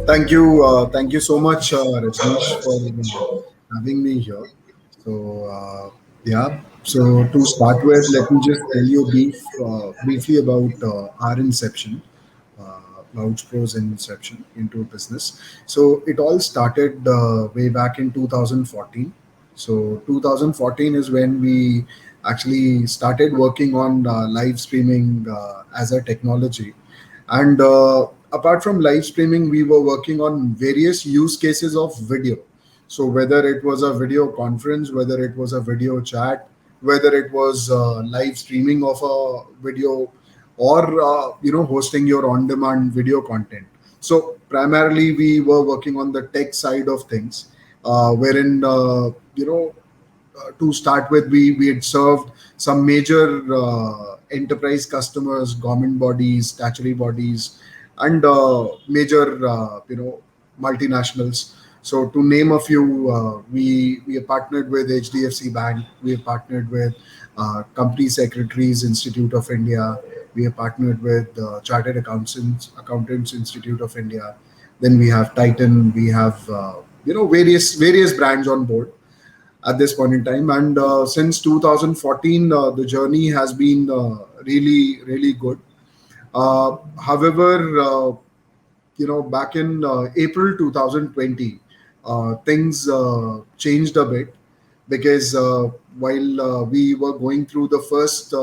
Thank you so much, Rajneesh, for having me here. So, yeah. So to start with, let me just tell you briefly about our inception, Vouch Pro's inception into business. So it all started way back in 2014. So 2014 is when we actually started working on live streaming as a technology. And apart from live streaming, we were working on various use cases of video. So whether it was a video conference, whether it was a video chat, whether it was live streaming of a video, or hosting your on-demand video content. So primarily, we were working on the tech side of things, wherein to start with, we had served some major enterprise customers, government bodies, statutory bodies, and major multinationals. So to name a few, we have partnered with HDFC Bank, we have partnered with Company Secretaries Institute of India, we have partnered with Chartered Accountants Institute of India. Then we have Titan, we have various brands on board at this point in time. And since 2014, the journey has been really good. However, back in April 2020, things changed a bit because while we were going through the first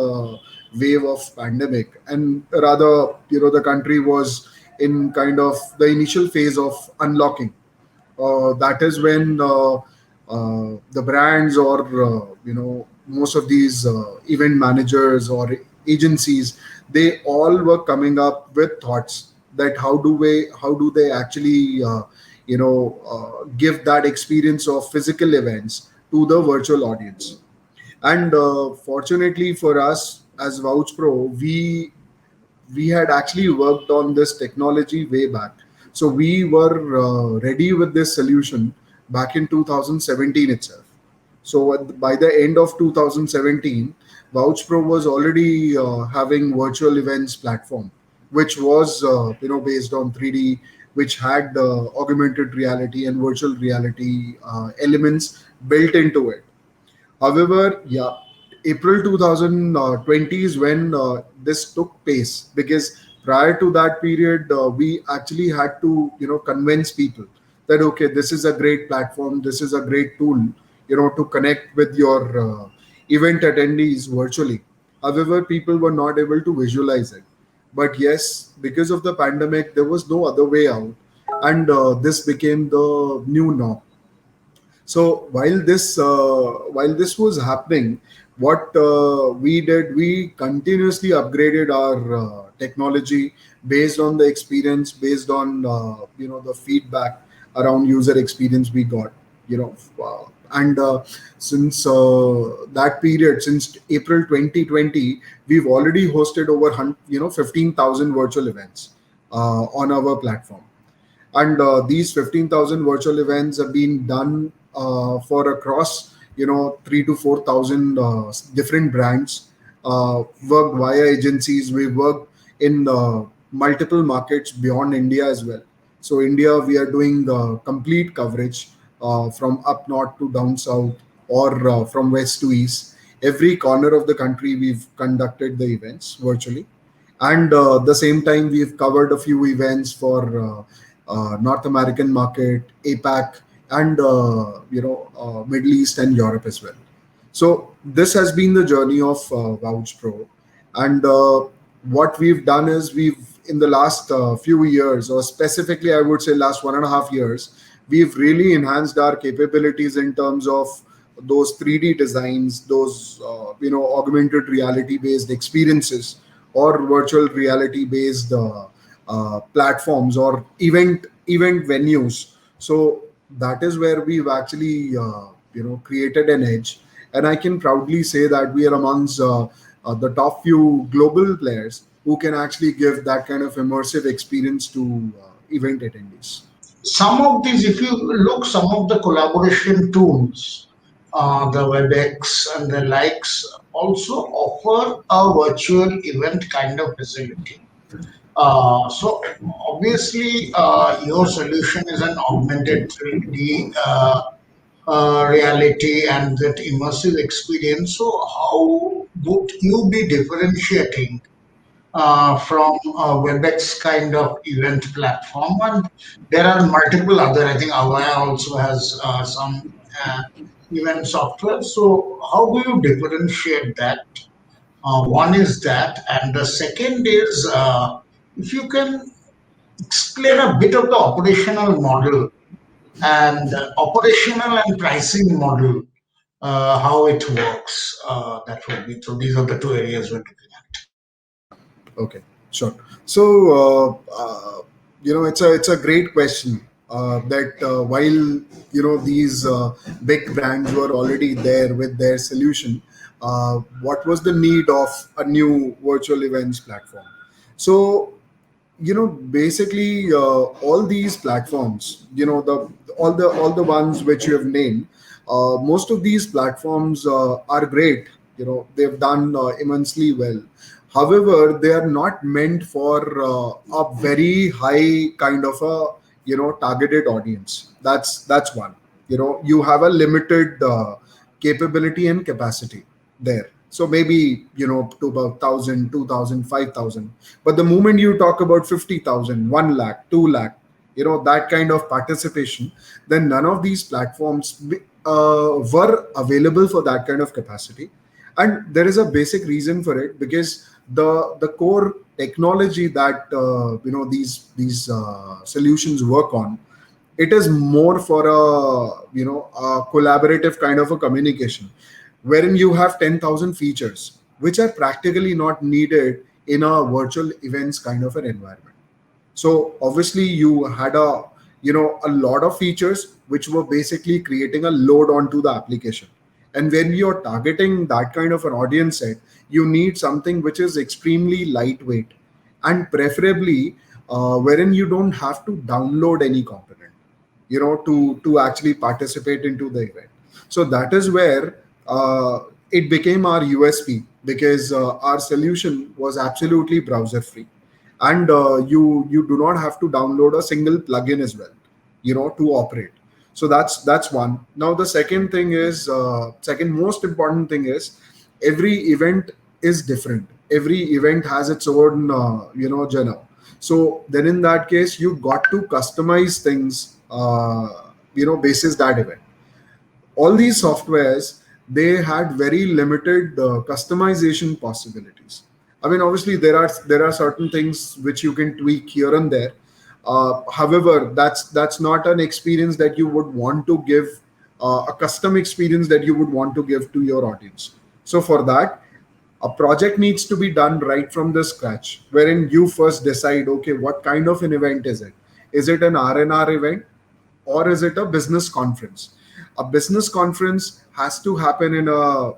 wave of pandemic, and rather, the country was in kind of the initial phase of unlocking. That is when the brands or most of these event managers or agencies, they all were coming up with thoughts that how do they actually give that experience of physical events to the virtual audience. And fortunately for us as Vouch Pro, we had actually worked on this technology way back. So we were ready with this solution back in 2017 itself. So by the end of 2017, Vouch Pro was already having virtual events platform, which was based on 3D, which had augmented reality and virtual reality elements built into it. However, yeah, April 2020 is when this took pace, because prior to that period, we actually had to, convince people that okay, this is a great platform, this is a great tool, to connect with your event attendees virtually. However, people were not able to visualize it. But yes, because of the pandemic, there was no other way out, and this became the new norm. So while this was happening, what we did, we continuously upgraded our technology based on the experience, based on the feedback around user experience we got. And since that period, since April 2020, we've already hosted over 15,000 virtual events on our platform. And these 15,000 virtual events have been done for across 3 to 4,000 different brands, worked via agencies. We work in multiple markets beyond India as well. So India, we are doing complete coverage from up north to down south, or from west to east. Every corner of the country, we've conducted the events virtually. And the same time, we've covered a few events for North American market, APAC, and Middle East and Europe as well. So this has been the journey of Vouch Pro. And what we've done is, we've in the last few years, or specifically I would say last 1.5 years, we've really enhanced our capabilities in terms of those 3D designs, those augmented reality based experiences, or virtual reality based platforms, or event venues. So that is where we've actually created an edge, and I can proudly say that we are amongst the top few global players who can actually give that kind of immersive experience to event attendees. Some of these, if you look, some of the collaboration tools, the WebEx and the likes, also offer a virtual event kind of facility. So obviously, your solution is an augmented 3D reality and that immersive experience. So how would you be differentiating from a WebEx kind of event platform? And there are multiple other. I think Avaya also has some uh, event software. So how do you differentiate that? One is that, and the second is if you can explain a bit of the operational model and operational and pricing model, how it works. That would be so. These are the two areas we're looking at. Okay, sure. So, it's a great question. That while these big brands were already there with their solution, what was the need of a new virtual events platform? So, basically, all these platforms, all the ones which you have named, most of these platforms are great. They've done immensely well. However, they are not meant for a very high kind of a targeted audience. That's one. You have a limited capability and capacity there. So maybe to about 1,000, 2,000, 5,000. But the moment you talk about 50,000, 1 lakh, 2 lakh, that kind of participation, then none of these platforms were available for that kind of capacity. And there is a basic reason for it, because the core technology that these solutions work on, it is more for a collaborative kind of a communication, wherein you have 10,000 features which are practically not needed in a virtual events kind of an environment. So obviously you had a lot of features which were basically creating a load onto the application. And when you're targeting that kind of an audience set, you need something which is extremely lightweight, and preferably wherein you don't have to download any component, to actually participate into the event. So that is where it became our USP, because our solution was absolutely browser free, and you do not have to download a single plugin as well, to operate. So that's one. Now the second most important thing is, every event is different. Every event has its own genre. So then in that case, you got to customize things basis that event. All these softwares, they had very limited customization possibilities. I mean, obviously there are certain things which you can tweak here and there. However, that's not an experience that you would want to give, a custom experience that you would want to give to your audience. So for that, a project needs to be done right from the scratch, wherein you first decide, okay, what kind of an event is it? Is it an R&R event, or is it a business conference? A business conference has to happen in a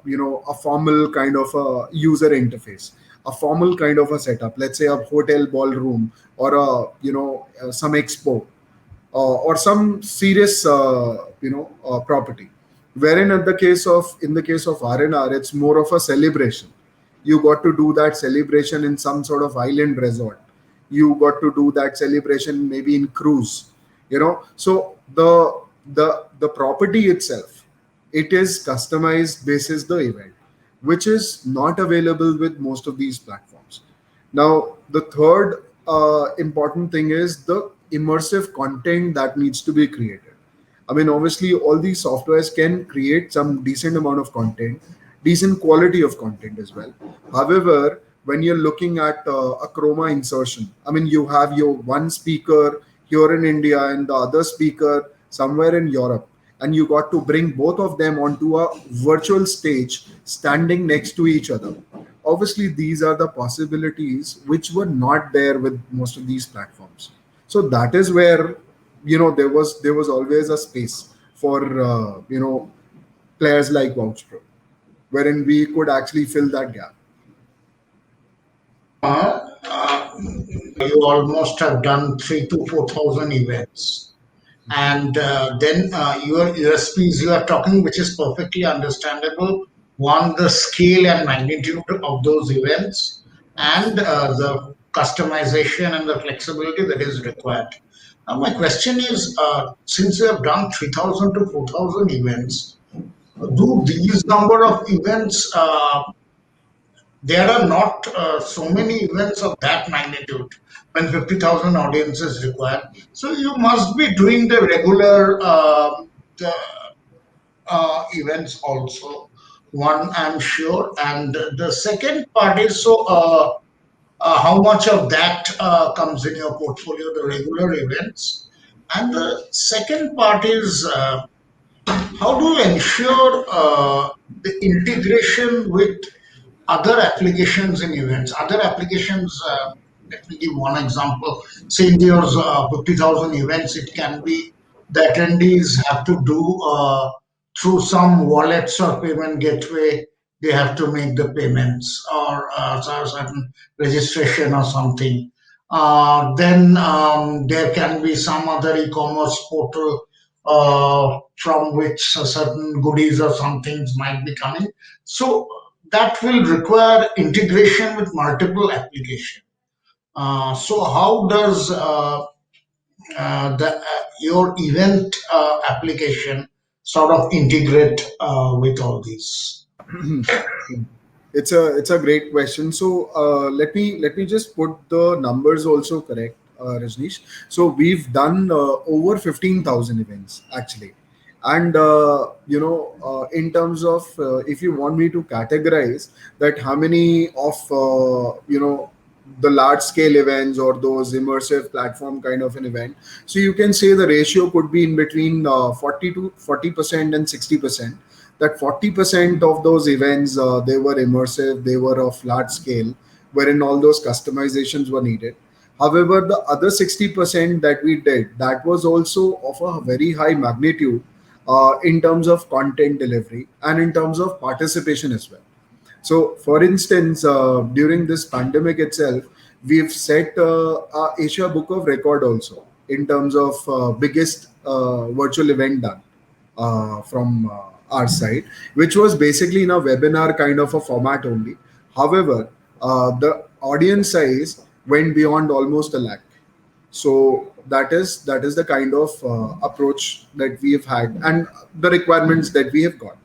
formal kind of a user interface, a formal kind of a setup. Let's say a hotel ballroom, or some expo, or some serious property. Wherein in the case of R&R, it's more of a celebration. You got to do that celebration in some sort of island resort. You got to do that celebration maybe in cruise. So the property itself, it is customized basis the event, which is not available with most of these platforms. Now the third important thing is the immersive content that needs to be created. I mean, obviously, all these softwares can create some decent amount of content, decent quality of content as well. However, when you're looking at a chroma insertion, I mean, you have your one speaker here in India and the other speaker somewhere in Europe, and you got to bring both of them onto a virtual stage standing next to each other. Obviously, these are the possibilities which were not there with most of these platforms. So that is where there was always a space for players like VouchPro, wherein we could actually fill that gap. You almost have done 3 to 4,000 events, and then your USPs you are talking, which is perfectly understandable. One, the scale and magnitude of those events, and the customization and the flexibility that is required. Now, my question is, since you have done 3,000 to 4,000 events, do these number of events, there are not so many events of that magnitude when 50,000 audience is required. So you must be doing the regular the, events also. One, I'm sure. And the second part is, so how much of that comes in your portfolio, the regular events? And the second part is, how do you ensure the integration with other applications in events? Other applications, let me give one example. Say in your 50,000 events, it can be the attendees have to do through some wallets or payment gateway, they have to make the payments or certain registration or something. Then there can be some other e-commerce portal from which certain goodies or some things might be coming. So that will require integration with multiple applications. So how does your event application sort of integrate with all these? It's a great question. So let me just put the numbers also correct, Rajneesh. So we've done over 15,000 events actually, and in terms of if you want me to categorize that how many of the large scale events or those immersive platform kind of an event, so you can say the ratio could be in between 40 to 40% and 60%. That 40% of those events, they were immersive, they were of large scale, wherein all those customizations were needed. However, the other 60% that we did, that was also of a very high magnitude in terms of content delivery and in terms of participation as well. So, for instance, during this pandemic itself, we've set a Asia Book of Record also in terms of biggest virtual event done from our side, which was basically in a webinar kind of a format only. However, the audience size went beyond almost a lakh. So that is the kind of approach that we have had and the requirements that we have got.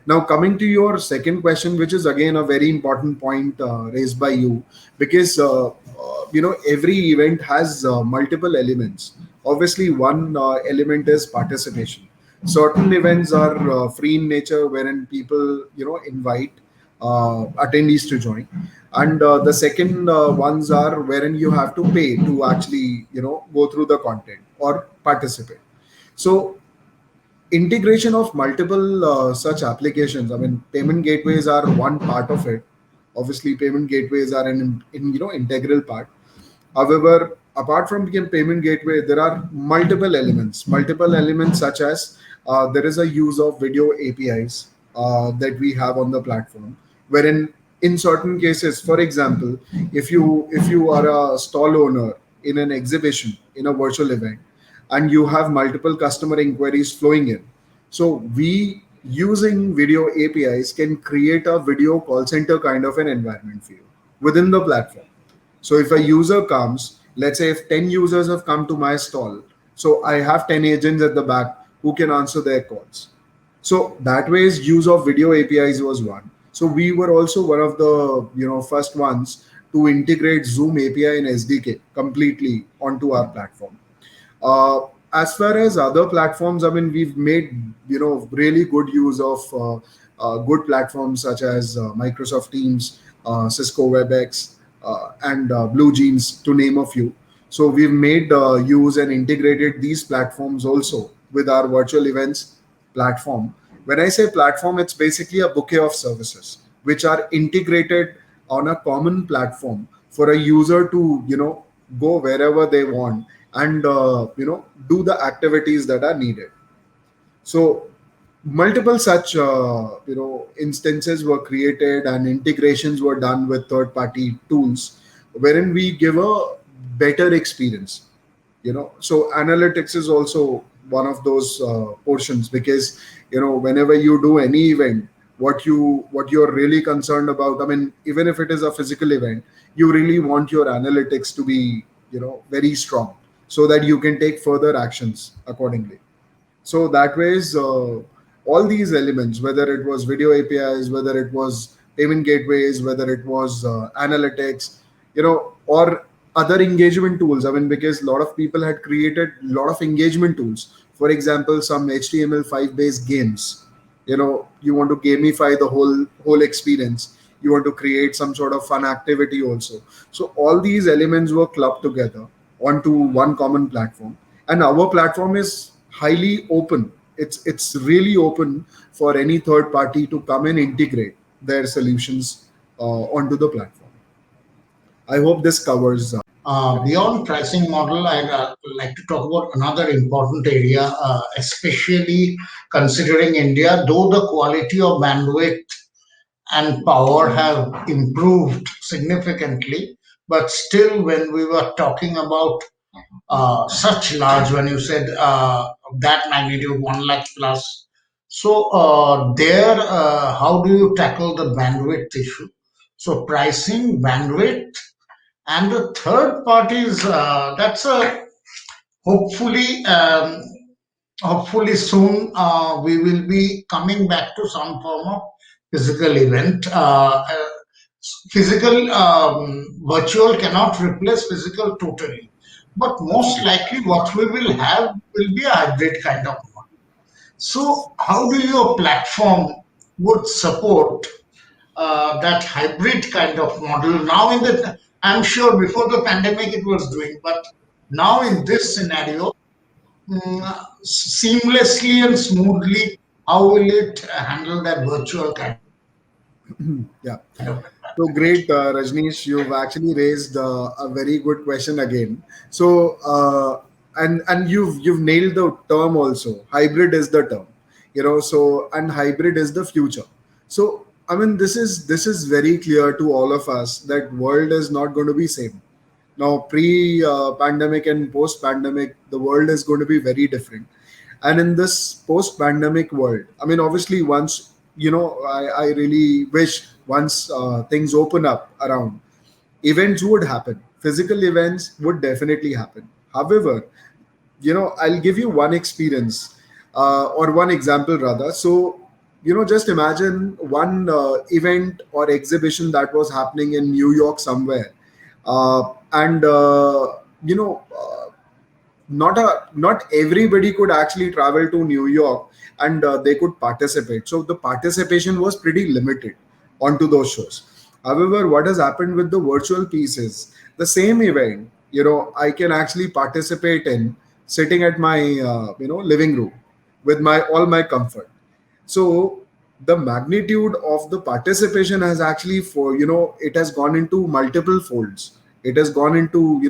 Now, coming to your second question, which is again a very important point raised by you, because every event has multiple elements. Obviously, one element is participation. Certain events are free in nature, wherein people invite attendees to join, and the second ones are wherein you have to pay to actually go through the content or participate. So integration of multiple such applications, I mean, payment gateways are one part of it. Obviously, payment gateways are an integral part. However, apart from the payment gateway, there are multiple elements such as there is a use of video APIs that we have on the platform, wherein in certain cases, for example, if you are a stall owner in an exhibition in a virtual event, and you have multiple customer inquiries flowing in, so we using video APIs can create a video call center kind of an environment for you within the platform. So if a user comes, let's say if 10 users have come to my stall, so I have 10 agents at the back who can answer their calls. So that way's use of video APIs was one. So we were also one of the first ones to integrate Zoom API and SDK completely onto our platform. As far as other platforms, I mean, we've made really good use of good platforms such as Microsoft Teams, Cisco WebEx, and BlueJeans, to name a few. So we've made use and integrated these platforms also with our virtual events platform. When I say platform, it's basically a bouquet of services which are integrated on a common platform for a user to go wherever they want and do the activities that are needed. So multiple such instances were created and integrations were done with third party tools, wherein we give a better experience. So analytics is also one of those portions, because whenever you do any event, what you're really concerned about. I mean, even if it is a physical event, you really want your analytics to be, very strong, so that you can take further actions accordingly. So that ways, all these elements, whether it was video APIs, whether it was payment gateways, whether it was analytics, or other engagement tools. I mean, because a lot of people had created a lot of engagement tools. For example, some HTML5 based games. You want to gamify the whole experience. You want to create some sort of fun activity also. So all these elements were clubbed together onto one common platform, and our platform is highly open. It's really open for any third party to come and integrate their solutions onto the platform. I hope this covers. Yeah. Beyond pricing model, I'd like to talk about another important area, especially considering India, though the quality of bandwidth and power have improved significantly, but still, when we were talking about such large, when you said that magnitude, 1 lakh plus, so how do you tackle the bandwidth issue? So pricing, bandwidth, and the third parties, that's a hopefully hopefully soon we will be coming back to some form of physical event. Physical virtual cannot replace physical totally, but most likely what we will have will be a hybrid kind of model. So how do your platform would support that hybrid kind of model now? In the, I'm sure before the pandemic it was doing, but now in this scenario, seamlessly and smoothly, how will it handle that virtual kind Yeah. of? So great, Rajneesh. You've actually raised a very good question again. So and you've nailed the term also. Hybrid is the term. So, and hybrid is the future. So I mean, this is very clear to all of us that world is not going to be same. Now, pre pandemic and post pandemic, the world is going to be very different. And in this post pandemic world, I mean, obviously, once, I really wish once things open up around, events would happen. Physical events would definitely happen. However, I'll give you one experience, or one example rather. So, just imagine one event or exhibition that was happening in New York somewhere, and not everybody could actually travel to New York, and they could participate. So the participation was pretty limited onto those shows. However, what has happened with the virtual pieces, the same event, I can actually participate in sitting at my living room with my all my comfort. So the magnitude of the participation has actually, for it has gone into multiple folds. It has gone into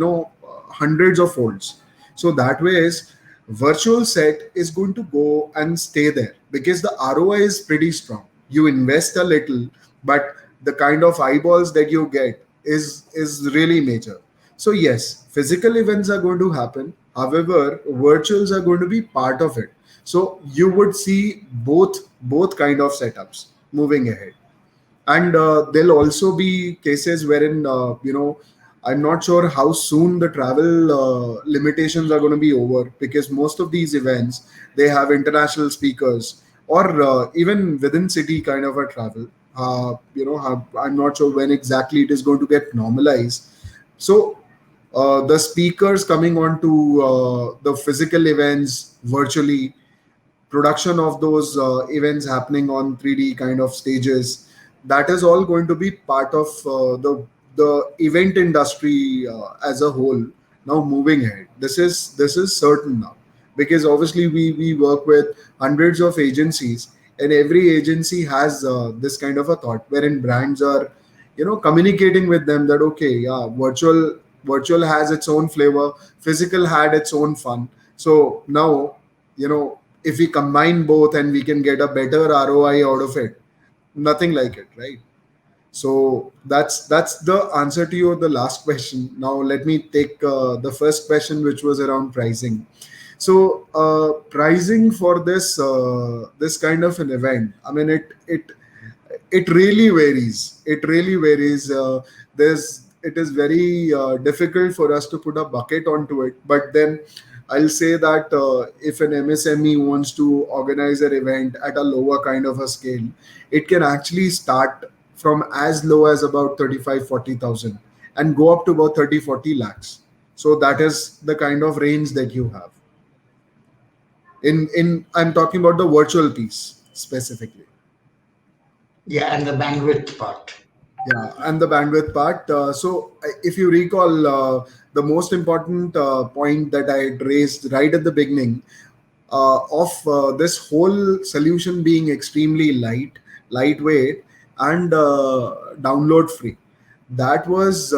hundreds of folds. So that way is virtual set is going to go and stay there because the ROI is pretty strong. You invest a little, but the kind of eyeballs that you get is really major. So yes, physical events are going to happen. However, virtuals are going to be part of it. So you would see both kind of setups moving ahead. And there'll also be cases wherein I'm not sure how soon the travel limitations are going to be over, because most of these events, they have international speakers, or even within city kind of a travel. I'm not sure when exactly it is going to get normalized. So the speakers coming on to the physical events virtually, production of those events happening on 3D kind of stages, that is all going to be part of the event industry as a whole. Now moving ahead, this is certain now, because obviously we work with hundreds of agencies, and every agency has this kind of a thought wherein brands are communicating with them that, okay, yeah, virtual has its own flavor, physical had its own fun. So now, if we combine both and we can get a better ROI out of it, nothing like it, right? So that's the answer to your the last question. Now let me take the first question, which was around pricing. So pricing for this kind of an event, I mean, it It really varies. It really varies. There's it is very difficult for us to put a bucket onto it. But then I'll say that if an MSME wants to organize an event at a lower kind of a scale, it can actually start from as low as about 35-40,000 and go up to about 30-40 lakhs. So that is the kind of range that you have. In I'm talking about the virtual piece specifically. Yeah, and the bandwidth part. Yeah, and the bandwidth part. If you recall, the most important point that I had raised right at the beginning of this whole solution being extremely lightweight, and download free, that was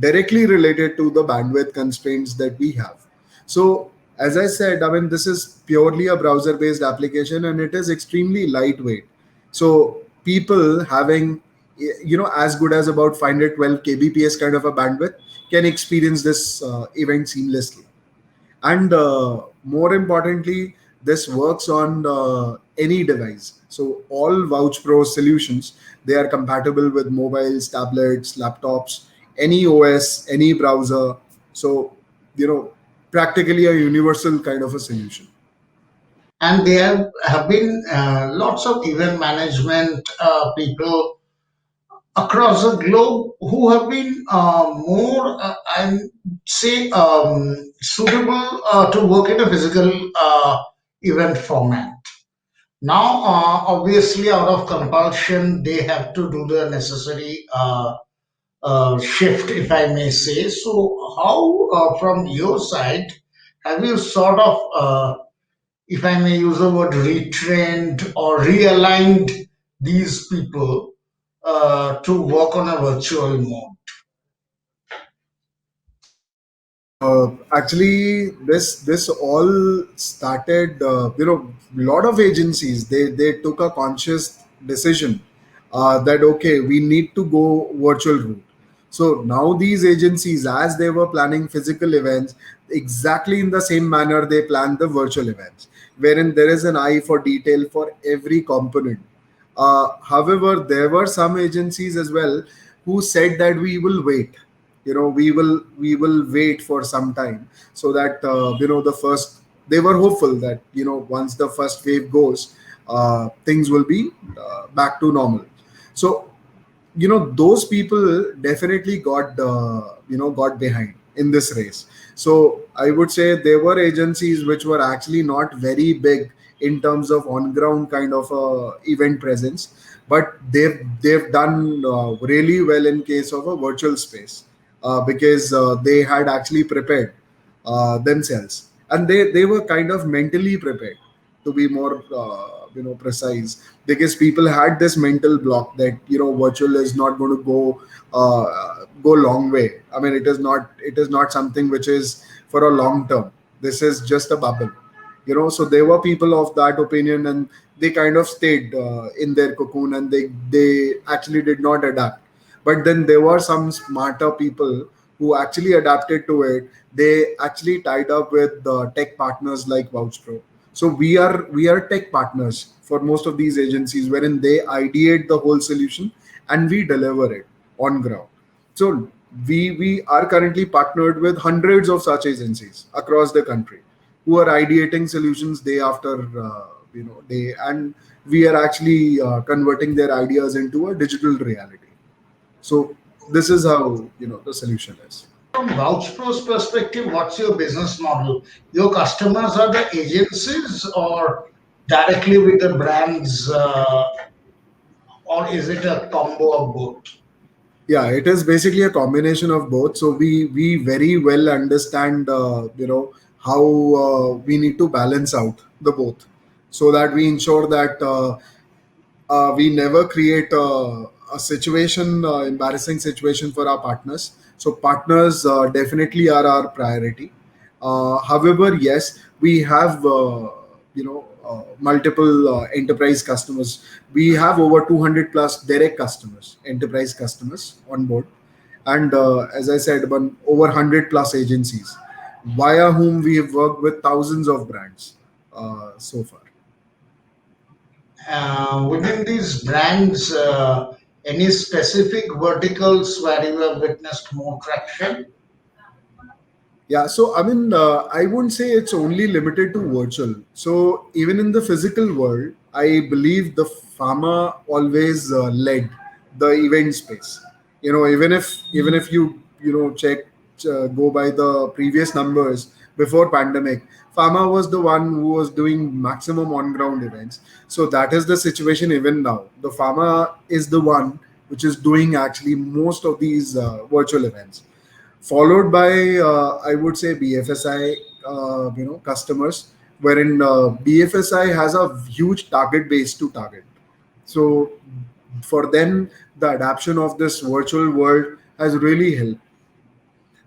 directly related to the bandwidth constraints that we have. So, as I said, I mean, this is purely a browser based application and it is extremely lightweight. So, people having as good as about 512 kbps kind of a bandwidth can experience this event seamlessly. And more importantly, this works on any device. So all Vouch Pro solutions, they are compatible with mobiles, tablets, laptops, any OS, any browser. So, you know practically a universal kind of a solution. And there have been lots of event management people across the globe who have been more, I say, suitable to work in a physical event format. Now, obviously, out of compulsion, they have to do the necessary shift, if I may say. So, how, from your side, have you sort of, if I may use the word, retrained or realigned these people to work on a virtual mode? Actually, this all started. A lot of agencies, they took a conscious decision that okay, we need to go virtual route. So now these agencies, as they were planning physical events, exactly in the same manner they plan the virtual events, wherein there is an eye for detail for every component. However, there were some agencies as well who said that we will wait. We will wait for some time, so that the first, they were hopeful that once the first wave goes, things will be back to normal. So those people definitely got behind in this race. So I would say there were agencies which were actually not very big in terms of on ground kind of event presence, but they've done really well in case of a virtual space, because they had actually prepared themselves, and they were kind of mentally prepared, to be more precise, because people had this mental block that virtual is not going to go long way. I mean, it is not something which is for a long term. This is just a bubble. So there were people of that opinion, and they kind of stayed in their cocoon, and they actually did not adapt. But then there were some smarter people who actually adapted to it. They actually tied up with tech partners like VouchPro. So we are tech partners for most of these agencies, wherein they ideate the whole solution and we deliver it on ground. So we are currently partnered with hundreds of such agencies across the country who are ideating solutions day after day, and we are actually converting their ideas into a digital reality. So this is how the solution is. From VouchPro's perspective, what's your business model? Your customers are the agencies or directly with the brands, or is it a combo of both? Yeah, it is basically a combination of both. So we very well understand how we need to balance out the both, so that we ensure that we never create a situation, embarrassing situation for our partners. So partners definitely are our priority. However, yes, we have multiple enterprise customers. We have over 200 plus direct customers, enterprise customers on board, and as I said, about over 100 plus agencies, via whom we have worked with thousands of brands so far. Within these brands, any specific verticals where you have witnessed more traction? Yeah, so I mean, I wouldn't say it's only limited to virtual. So even in the physical world, I believe the pharma always led the event space. Even if you check, go by the previous numbers before pandemic, pharma was the one who was doing maximum on ground events. So that is the situation even now. The pharma is the one which is doing actually most of these virtual events, followed by I would say BFSI, customers, wherein BFSI has a huge target base to target. So for them, the adaptation of this virtual world has really helped.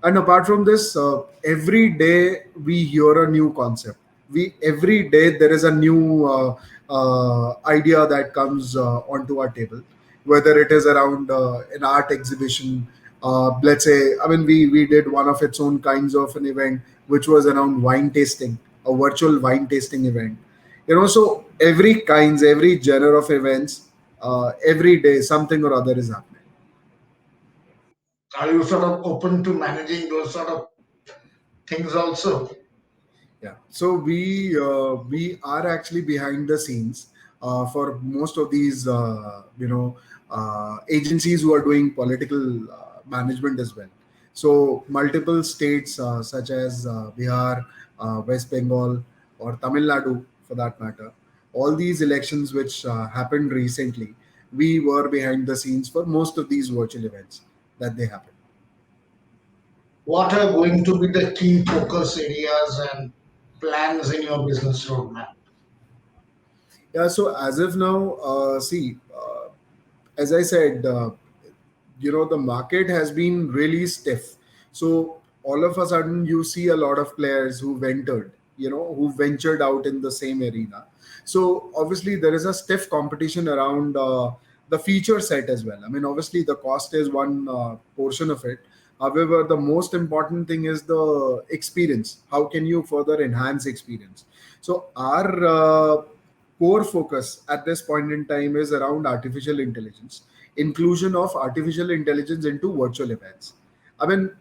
And apart from this, every day we hear a new concept. We Every day there is a new idea that comes onto our table, whether it is around an art exhibition. Let's say, I mean, we did one of its own kinds of an event, which was around wine tasting, a virtual wine tasting event. So every genre of events, every day something or other is happening. Are you sort of open to managing those sort of things also? Yeah. So we are actually behind the scenes for most of these agencies who are doing political management as well. So multiple states such as Bihar, West Bengal, or Tamil Nadu, for that matter, all these elections which happened recently, we were behind the scenes for most of these virtual events that they happen. What are going to be the key focus areas and plans in your business roadmap? Yeah. So as of now, see. As I said, the market has been really stiff. So all of a sudden, you see a lot of players who ventured out in the same arena. So obviously, there is a stiff competition around the feature set as well. I mean, obviously, the cost is one portion of it. However, the most important thing is the experience. How can you further enhance experience? So our core focus at this point in time is around artificial intelligence, inclusion of artificial intelligence into virtual events. I mean,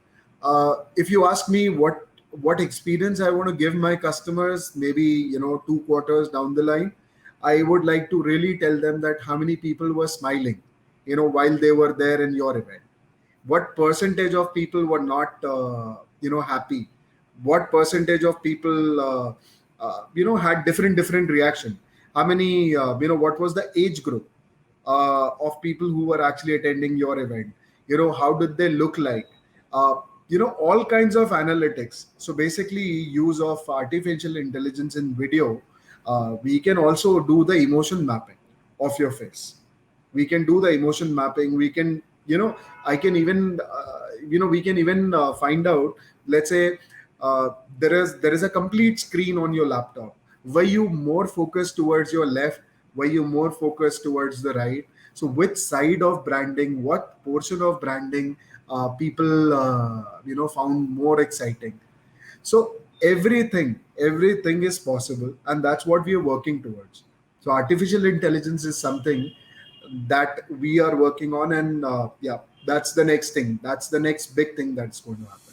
if you ask me what experience I want to give my customers, maybe 2 quarters down the line, I would like to really tell them that how many people were smiling, while they were there in your event. What percentage of people were not happy? What percentage of people had different reaction? How many what was the age group of people who were actually attending your event? How did they look like? uh, all kinds of analytics. So basically, use of artificial intelligence in video, we can also do the emotion mapping of your face. We can do the emotion mapping. We can, I can even we can even find out, let's say, uh, there is a complete screen on your laptop. Were you more focused towards your left? Were you more focused towards the right? So which side of branding, what portion of branding people found more exciting? So everything is possible, and that's what we are working towards. So artificial intelligence is something that we are working on, and yeah, that's the next thing. That's the next big thing that's going to happen.